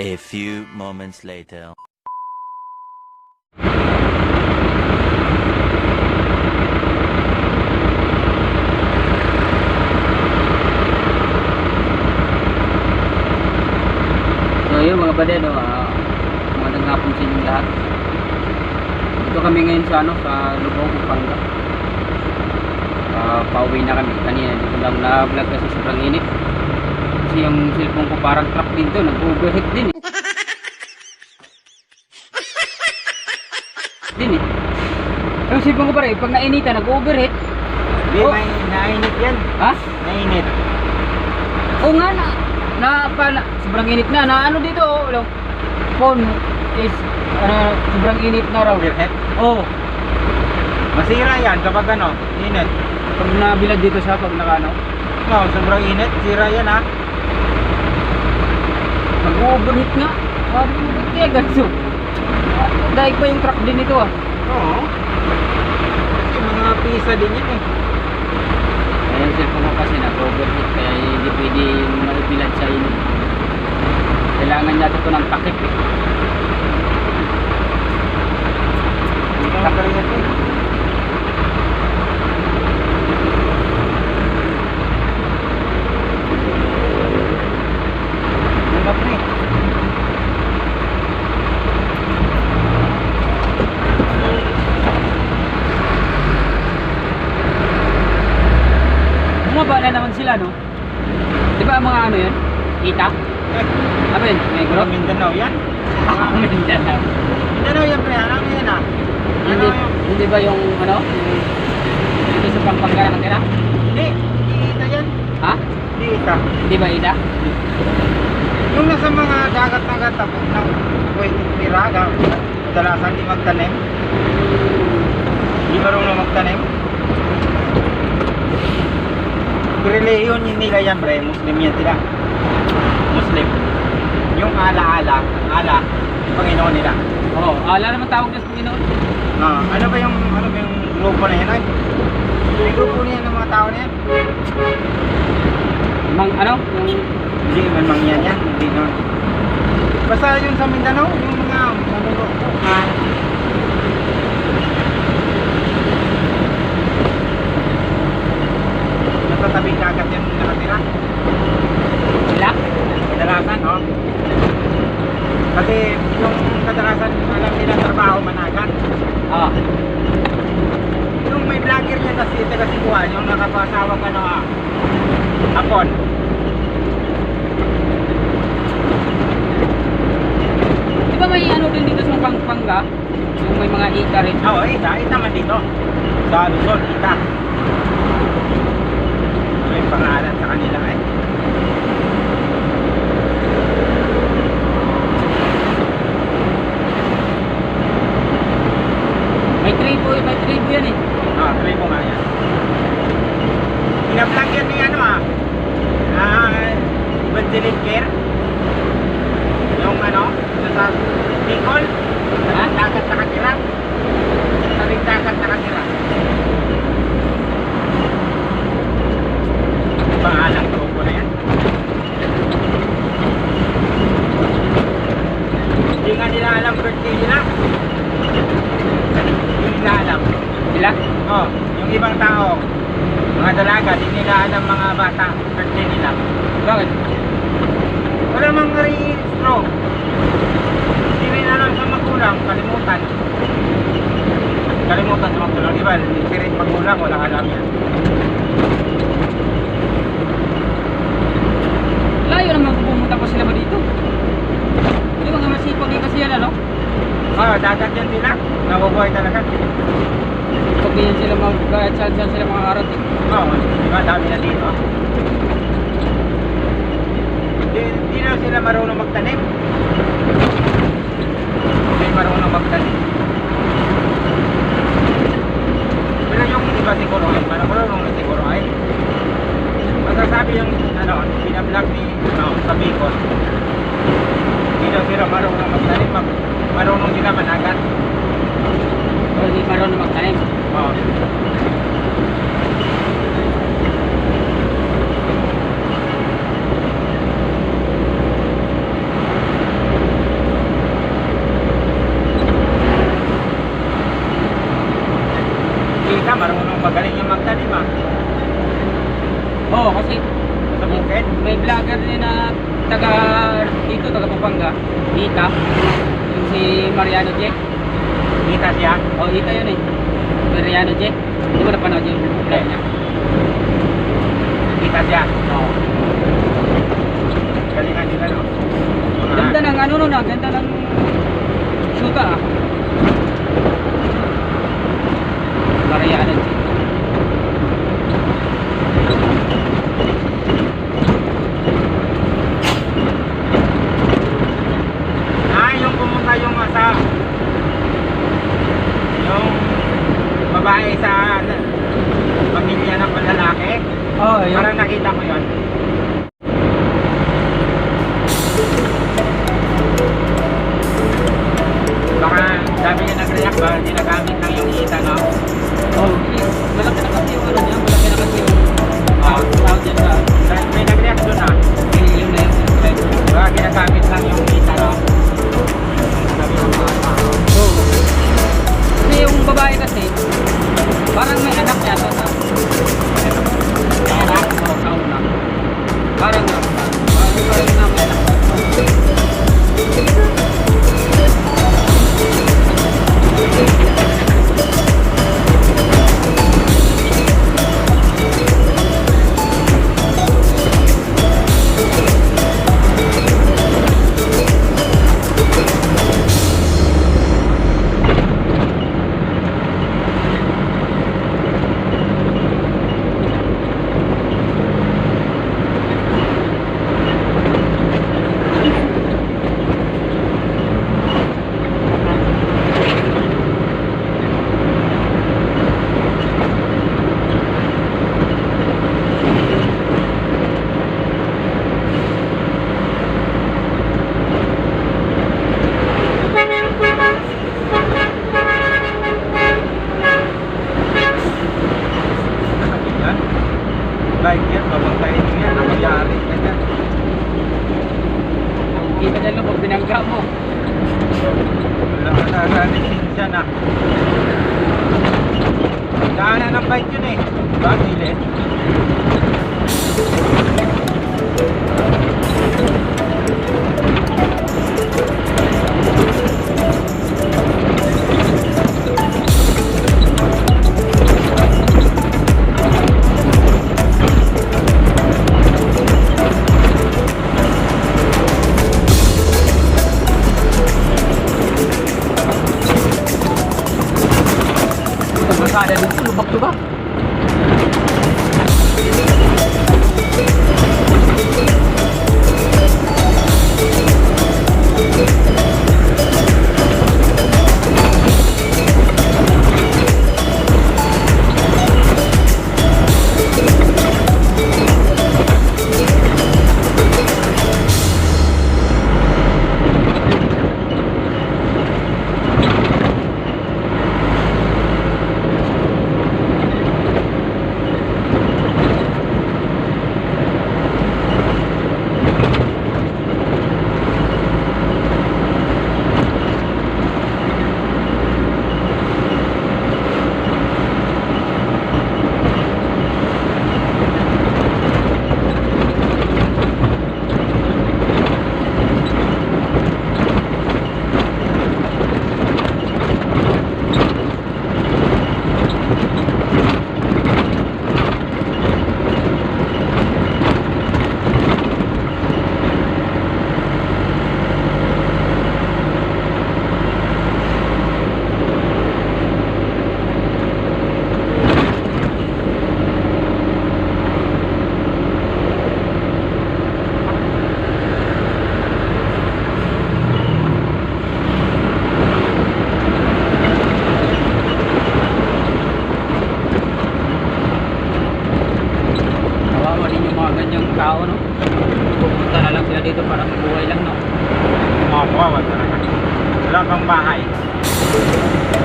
A few moments later. So yun mga baded, magandang hapon sa inyong lahat. Dito kami ngayon sa sa Lubao, Pampanga. Pauwi na kami kanina. Dito lang na-vlog kasi sobrang init. Kasi yung cellphone ko parang truck dito, nag-overheat din eh. Yung cellphone ko pare, pag nainitan, nag-overheat. Hindi, nainit yan. Ha? Nainit. Oo nga sobrang init na ano dito phone is sobrang init na raw. Overheat. Oo. Masira yan kapag ano, init. Pag nabilad dito siya, pag nakano No, sobrang init, sira yan ha. mag-overheat nga. Sabi mo kaya ganso. Dahil pa yung truck din ito ah. Oo. Kasi mga pisa din yan eh. Kaya yung cellphone ko kasi nag-overheat kaya hindi pwede maibilad sa init. Kailangan niya ito ng takip eh. Hindi ka nakaringat eh. Nangap na eh. Bumaba na naman sila no? Di ba ang mga ano yun? Ita? Ano yun? May Pero group? Mindanao yan. Mindanao. Mindanao yan pre, ano yan ha? Hindi, hindi ba yung ano? Yung dito sa Pampanga na tira? Hindi, hindi ita yan. Ha? Hindi ita. Hindi ba ita? Yung nasa mga dagat-dagat tapos ng piraga, kadalasan di magtanim. Di marunong magtanim. Reliyon nila yan bre, Muslim yan sila. Muslim. Yung ala, Panginoon nila. Oo, ala naman tawag na sa Panginoon. Ano ba yung grupo na yan ay? Yung grupo niya ng mga tao na yan? Ano? Yung Hindi man mangyan yan, hindi nun. Basta yun sa Mindanao, yung mga nasa tabing dagat yan nakatira. sila? Kadalasan, no? Kasi yung kadalasan alam nila trabaho managan. Oo. Yung may vlogger niya kasi taga-Sikuan, yung nakapasawang hapon. Di ba may ano din dito sa Pampanga? Yung may mga ika rin. Oo, ita man dito. Sa Luzon, ita. May pangalan sa kanila eh. May tribo yan eh. Tuloy mo nga yan. Pinablog yan ni Evangeline Care. Yung sa Bicol. Sa dagat nakatira. Sa dagat nakatira. Pangalang grupo na yan. Hindi nga nila alam birthday nila. Hindi nila alam. Sila? Oh, yung ibang tao, mga dalaga, di nila alam mga bata, birthday nila. Bakit? Wala mang rehistro. Hindi rin alam sa magulang, kalimutan. Kalimutan sa magulang, di ba? Si rin magulang, walang alam yan. Layo naman kung pumunta pa sila ba dito. Hindi mga masipag din kasi yan ano? Dagat yan sila, nabubuhay talaga. Pag ganyan sila kahit saan sila mga arat eh. Di ba? Dami na dito. Hindi na sila marunong magtanim. Hindi marunong magtanim. Pero yung iba siguro ay marunong na siguro ay masasabi yung binablog ni sa Bicol. Hindi na sila marunong magtanim, marunong sila managat. O hindi marunong magtanim. Oo. Ita. Yung si Mariano J. Kita siya. Oh, Ita yun eh. Mariano J. Hindi mo napanood yung vlog niya. Kita siya. Oo. Galingan nila, no? Ganda ng ano nun ah. Ganda ng shoota ah. Mariano J. Yung pumunta yung sa yung babae sa pamilya ng lalaki. Oo, yun. Parang nakita ko yun. Baka sabi niya nag-react ba, ginagamit lang yung kita, no? Oh, malaki na kasi yung ano niya. Malaki na kasi yung tawag dyan sa May nag-react doon, ah. yung na yung subscriber. Baka ginagamit lang yung kita, no? Sabi ng mga tao. So, kasi yung babae kasi, parang may anak yata sa anak o kauna. Parang na may anak. Like yan, babangkain mo yan, ang mayari ka dyan. Kita niya lang pag binangga mo. Wala ka nagalisin siya na. Daanan ng bike yun eh. Ba, Dile? Masada dito, lubak-lubak. tao, no? Pupunta na lang sila dito para mabuhay lang, no? Makawawa talaga. Wala pang bahay.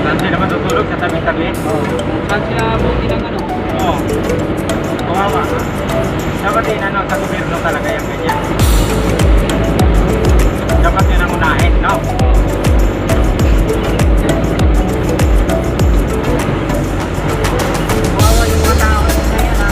Saan sila matutulog? Sa tabi-tabi? Oo. Saan sila buti ng ano? Oo. Kawawa. Dapat din ano, sa gobyerno talaga yung ganyan. Dapat yun ang unahin, no? Kawawa yung mga tao na yan, ha?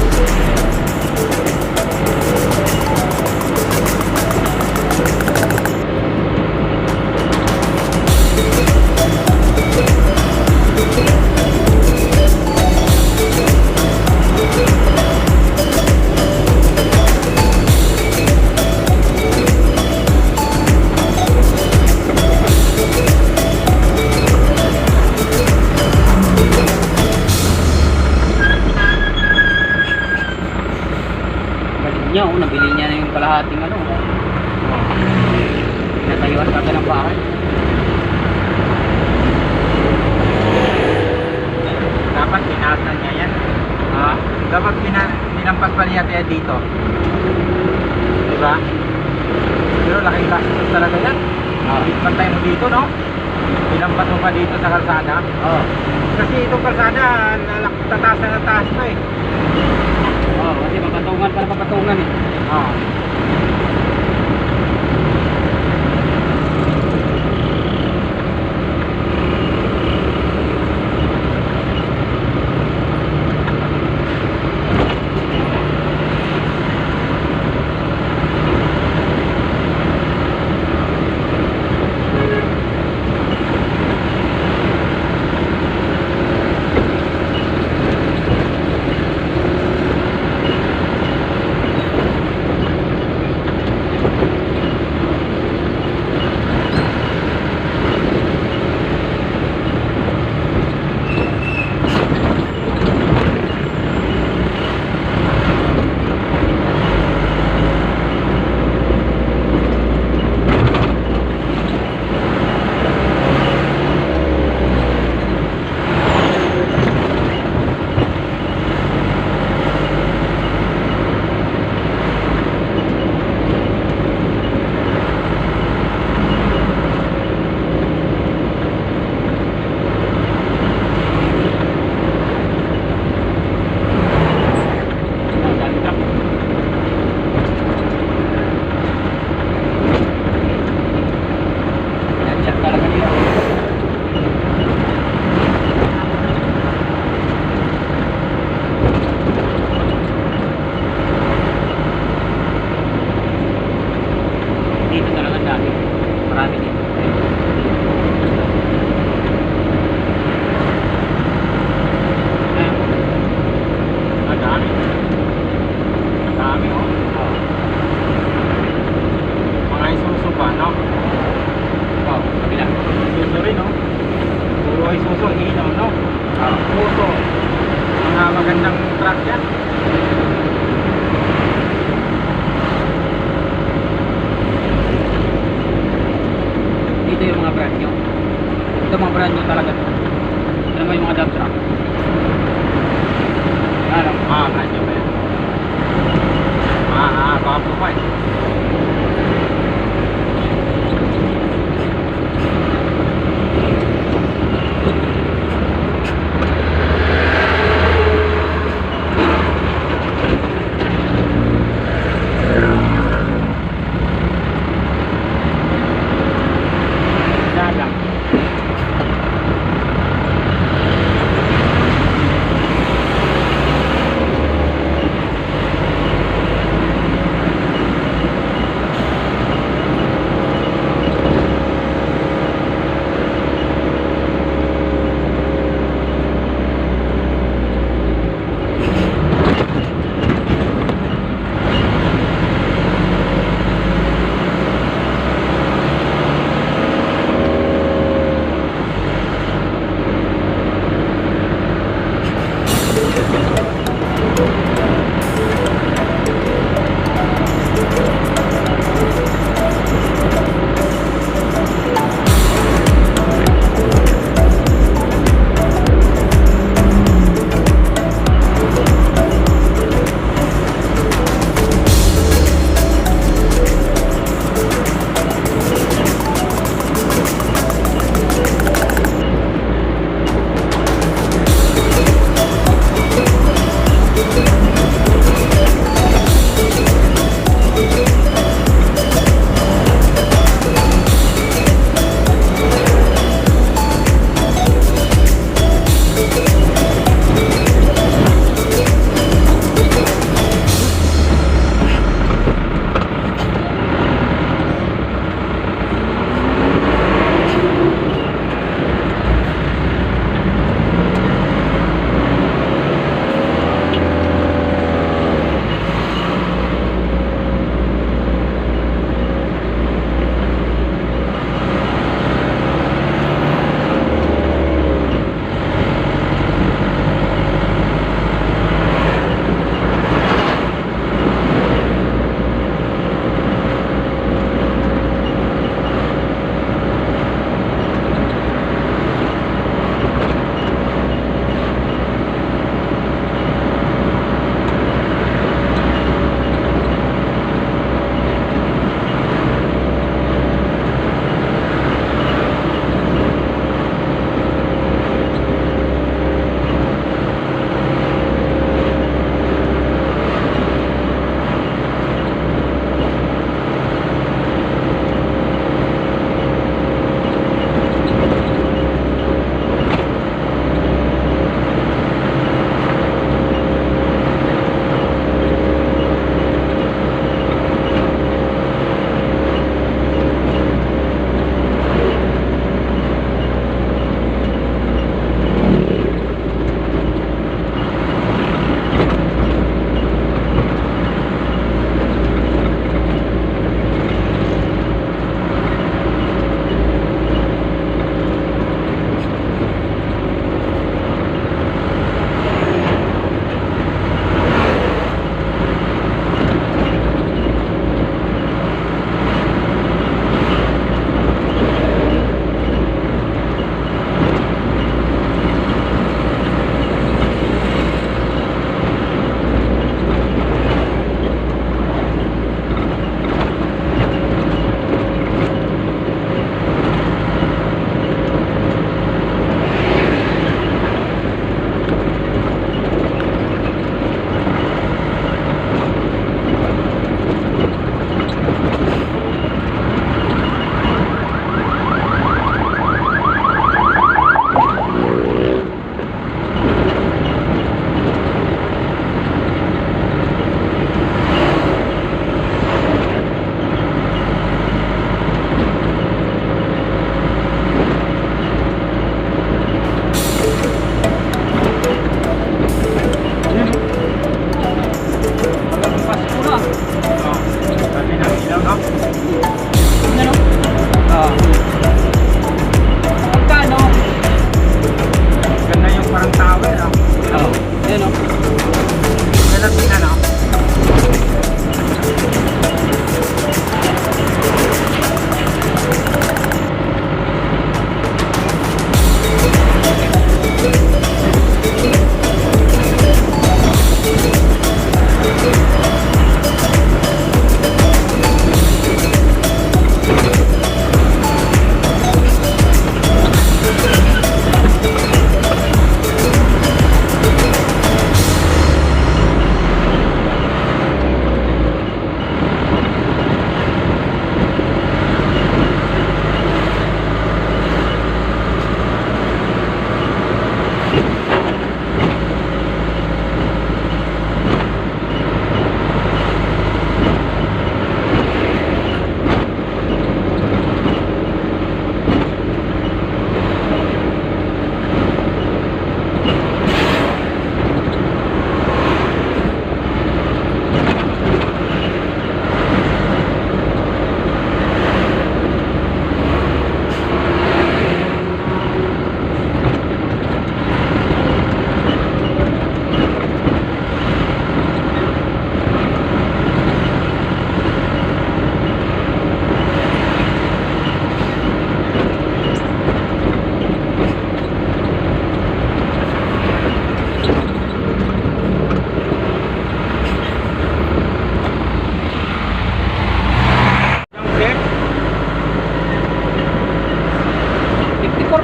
kalahating ano. Pinatayuan ka ng bahay. Dapat pinaasan niya yan. Dapat pinampas pa niya kaya dito. Diba? Pero laking gastos talaga yan. Pantay mo dito, no? Pinampas mo pa dito sa kalsada. Oo. Kasi itong kalsada, tataas na taas to eh. Oo, kasi papatungan para papatungan eh. Oo. Magandang truck yan. Dito yung mga brand nyo. Ito mga brand nyo talaga. Ito naman yung mga dump truck. Ano? Brand nyo ba yan? Baka pa eh.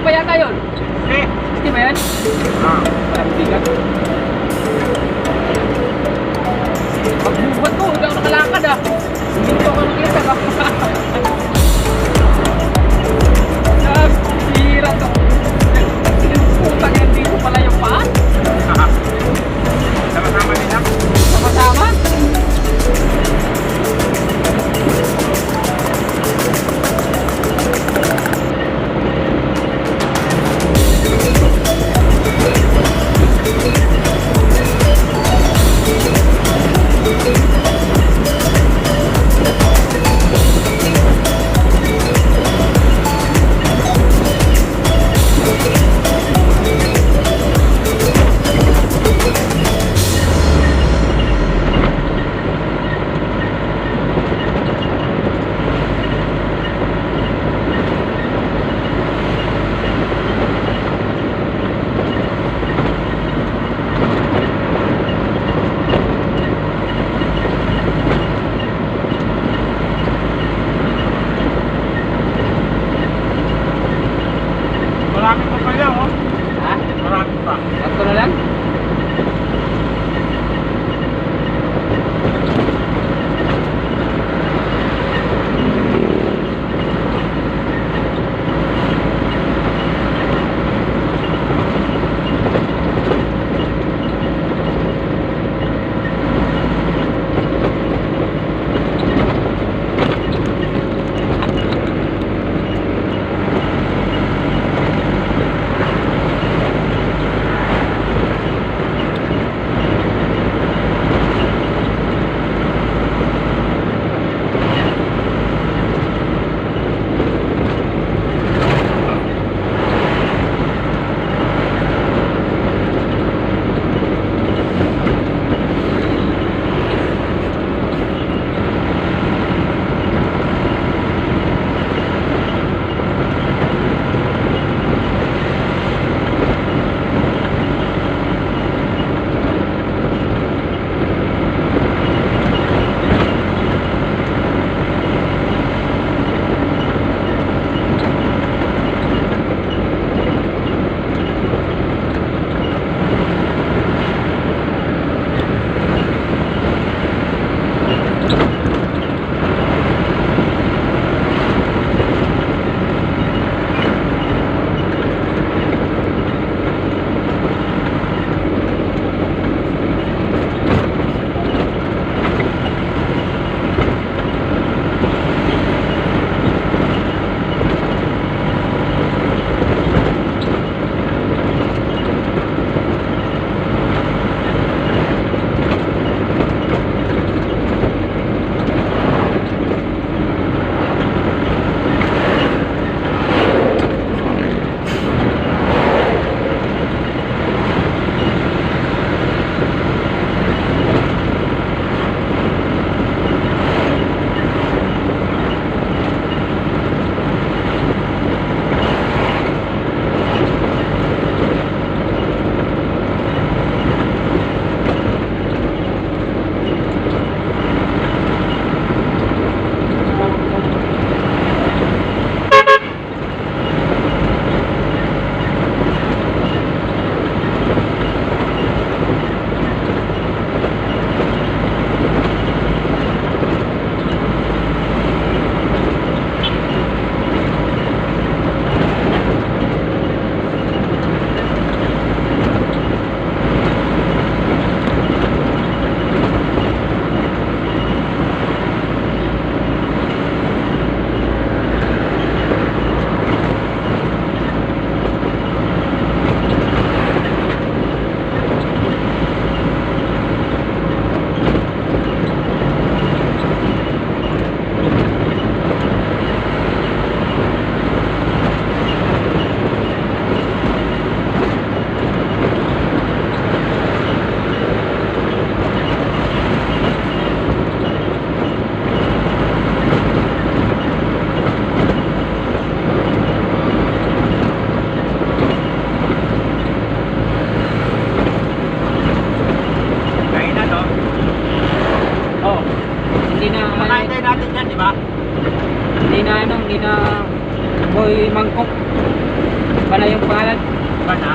pa yata yun? Okay. 60 ba yan? Ah. Parang bigat. Pagbubuhat ko, hindi ako nakalakad ah. Hindi ko ako nakita ba? Sira to. Putang yan dito pala yung paan. Sama-sama din lang. Sama-sama. Marami pa pala, oh. Ha? Marami pa. Sakto na lang? Hindi na boy mangkok. Iba na yung pangalan. Iba na.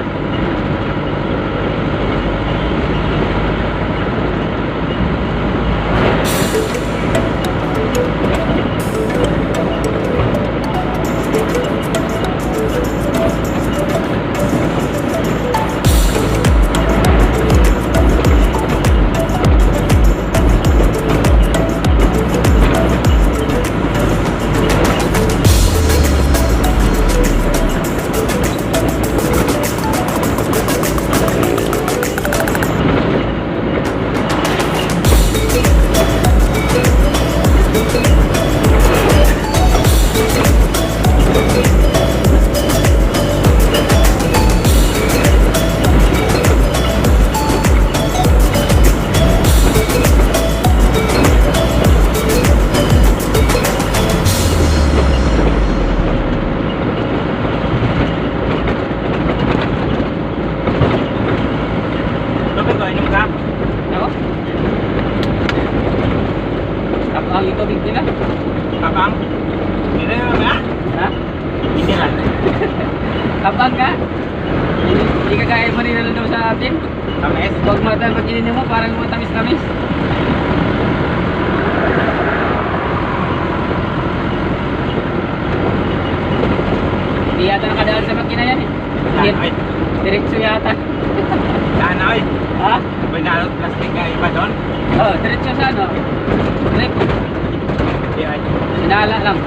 Tubig ko, inom ka? Ako? Tapang yung tubig nila. Kapang? Hindi na ba? Ha? Hindi lang. Tapang ka? Hindi ka kaya mo rin daw sa atin. Tamis? Huwag matan pag ininom mo, parang matamis-tamis. Hindi yata nakadaan sa makina yan eh. Danoy. Diretso yata. Danoy. Ha? Binalot plastic ka iba doon? Oh, diretso sa ano? Diretso. Di ay. Sinala lang.